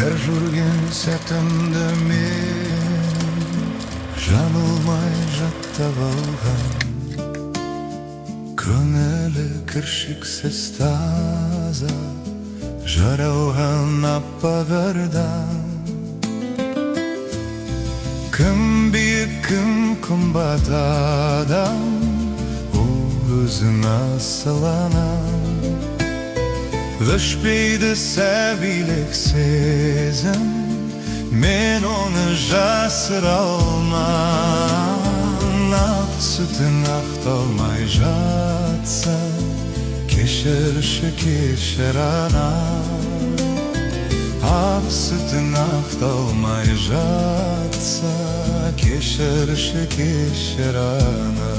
Her жүрген сәтімді мен жаңылмай жаттап алған, көңілі кіршіксіз таза жаралған аппақ ардан. Кім биік, кім қымбат адам, ол өзін асыланам. Өшпейді сәбилік сезім, мен оны жасыра алмам. Ақ сүтің ақталмай жатса, кешірші кешір анам. Ақ сүтің ақталмай жатса, кешірші кешір анам.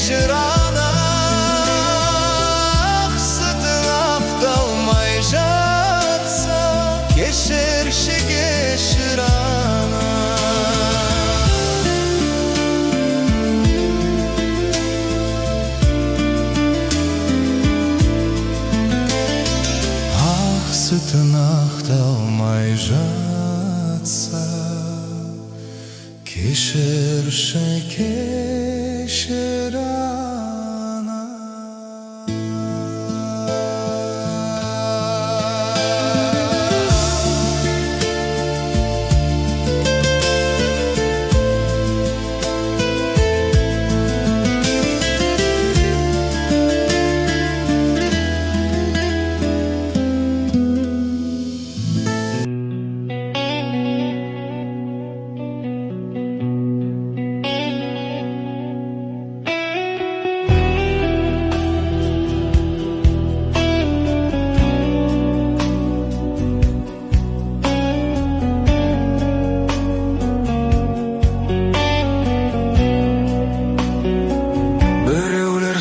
Kешір ана, ақ сүтің ақталмай жатса, кешірші кешір ана. Ақ сүтің ақталмай жатса, кешірші кешір ана.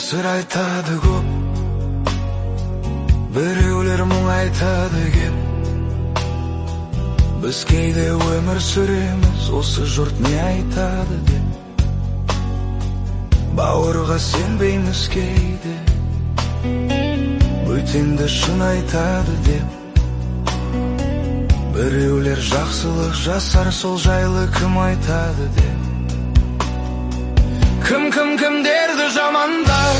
Сыр айтады көп, біреулер мұң айтады кеп. Біз кейде өмір сүреміз, осы жұрт не айтады деп. Бауырға сенбейміз кейде, бөтенді шын айтады деп. Біреулер жақсылық жасар, сол жайлы кім айтады деп. Кімдерді жамандар,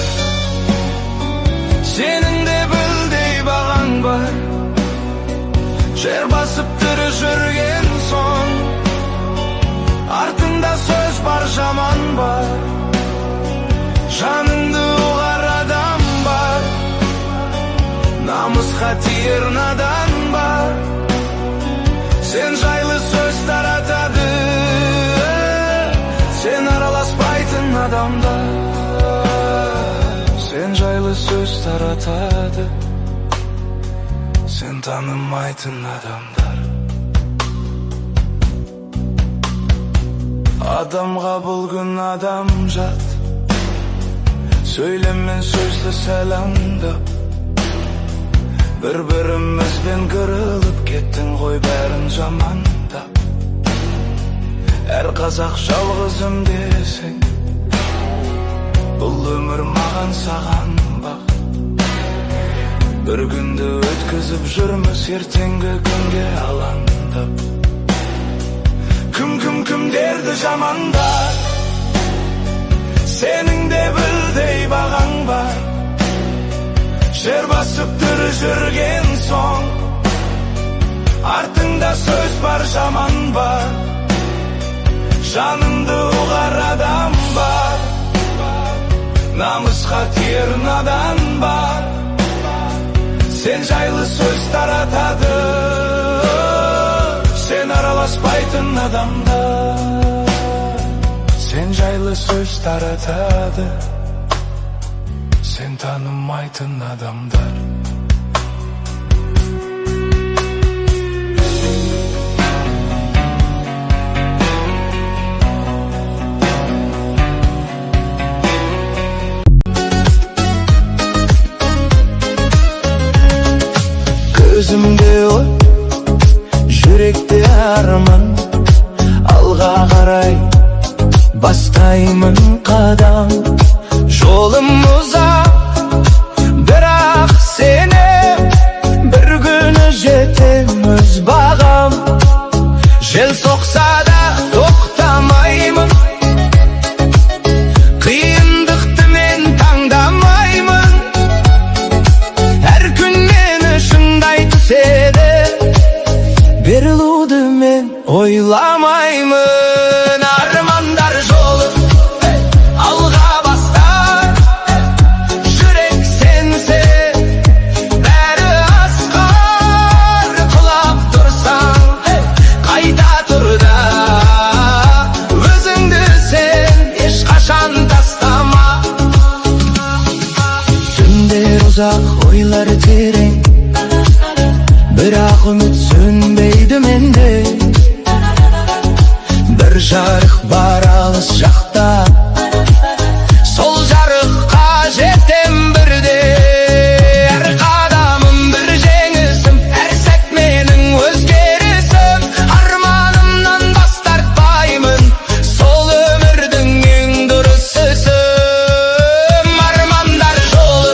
сенің де білдей бағаң бар. Жер басып тірі жүрген соң, артында сөз бар, жаман бар. Жаныңды ұғар адам бар, намысқа тиер надан бар. Сен жайлы сөз таратады, сен араласпайтын адамдар. Сен жайлы сөз таратады, сен танымайтын адамдар. Адамға бұл күн адам жат, сөйлеммен сөзді сәлемдап. Бір-бірімізбен кіріліп кеттің ғой бәрін жамандап. Әр қазақ жалғызым десең, бұл өмір маған саған бақ. Bir gündü ötküzüp жүрміз ертеңгі күнге алаңдап. Кім derdi жамандап, senin de bilдей бағаң бар. Жер басып тірі жүрген соң, артыңда сөз бар, жаман бар. Жаныңды ұғар адам бар, намысқа тиер надан бар. Sen жайлы сөз таратады, sen араласпайтын адамдар. Sen жайлы сөз таратады, sen танымайтын адамдар. Gözümde oy, yürekte arman. Alğa qaray bastayman qadam. Жолым ұзақ, бірақ сені бір күні жетеміз бағам. Жел соқса да тоқтамаймын, қиындықты мен таңдамаймын. Әр күн мені шыңдай түседі, берілуді мен ойламаймын. Армандар жолы алға бастар, жүрек сенсе бәрі асқар. Құлап тұрсаң қайта тұр да, өзіңді сен ешқашан тастама. Түндер ұзақ, ойлар терең, бірақ үміт сөнбейді менде. Bir жарық бар алыс жақта, сол жарыққа жетем бірде. Әр қадамым бір жеңісім, әр сәт менің өзгерісім. Арманымнан бас тартпаймын, сол өмірдің ең дұрыс ісім. Армандар жолы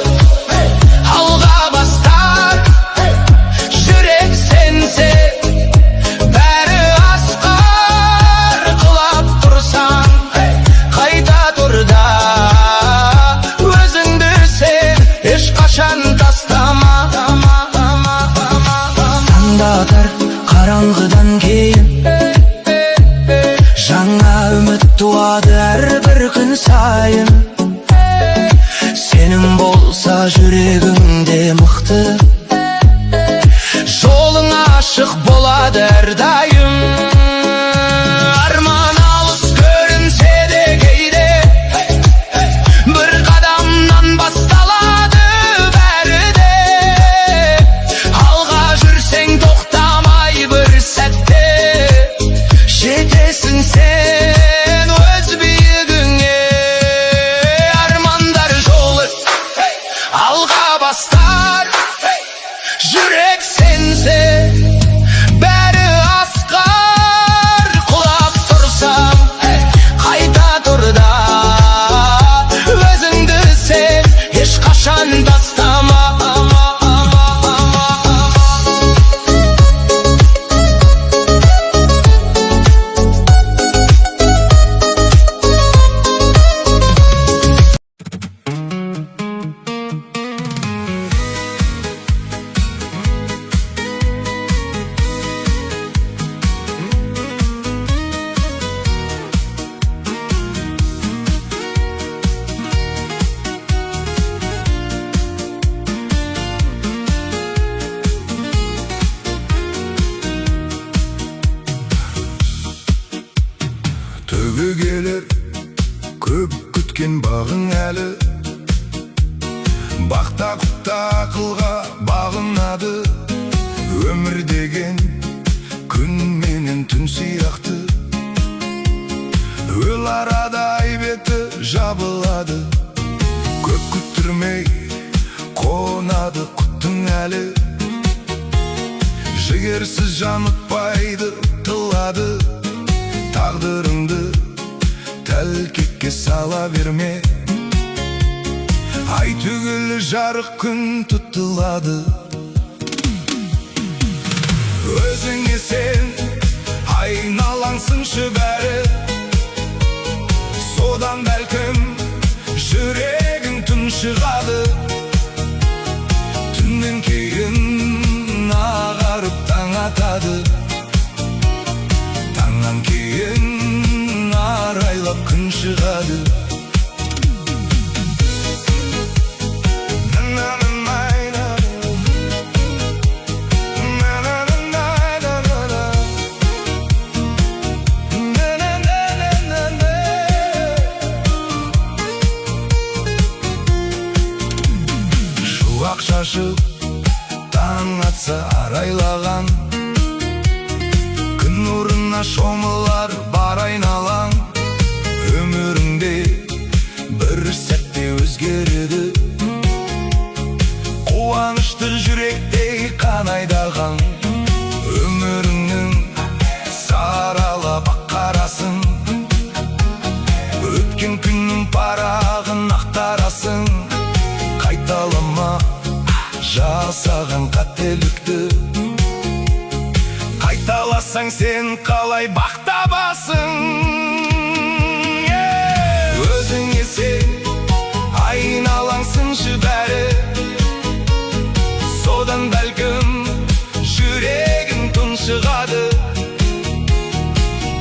алға бастар, жүрек сенсе бәрі асқар. Құлап тұрсаң қайта тұр да, өзіңді сен ешқашан тастама. Таңдатар қараңғыдан кейін, жаңа үміт туады әрбір күн сайын. Сенің болса жүрегіңде мықты, жолың ашық болады әрдайым. Арман алыс көрінсе де кейде, бір қадамнан басталады бәрі де. Алға жүрсең тоқтамай бір сәтте, жетесің сен өз биігіңе. Армандар жолы алға бастар, жүрек сенсе бәрі асқар. Құлап тұрсаң қайта тұр да, өзіңді сен ешқашан тастама. Түбі келер көп күткен бағың әлі, бақта құтта ақылға бағынады. Өмір деген күн менен түн сияқты, өл арада ай беті жабылады. Көп күттірмей қонады құттың әлі, жігерсіз жанытпайды тылады. Тағдырыңды тәлкекке сала берме, Ай түгіл жарық күн тұтылады. Өзіңе сен айналаңсыншы бәрі, содан бәлкім жүрегің тұншығады. Түннен кейін ағарып таң атады, таңнан кейін арайлап күн шығады. Шуақ шашып таң атса арайлаған, күн нұрына шомылар бар айналаң. Өміріңде бір сәтте өзгереді, қуанышты жүректей қан айдаған. Өміріңнің саралап ақ қарасын, өткен күннің парағын ақтарасың. Қайталама жасаған қателікті, қайталасаң сен қалай бақ табасың. Өзіңе сен айналаңсыншы бәрі, содан бәлкім жүрегің тұншығады.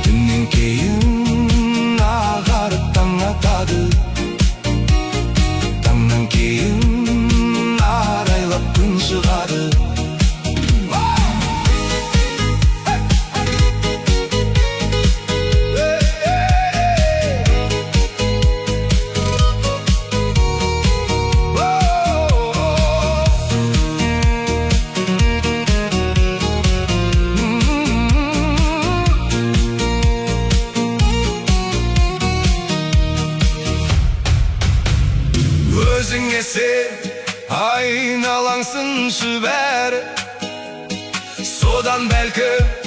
Түннен кейін ағарып таң атады, таңнан кейін арайлап күн шығады. Өзіңе сен айналаңсыншы бәрі, содан бәлкім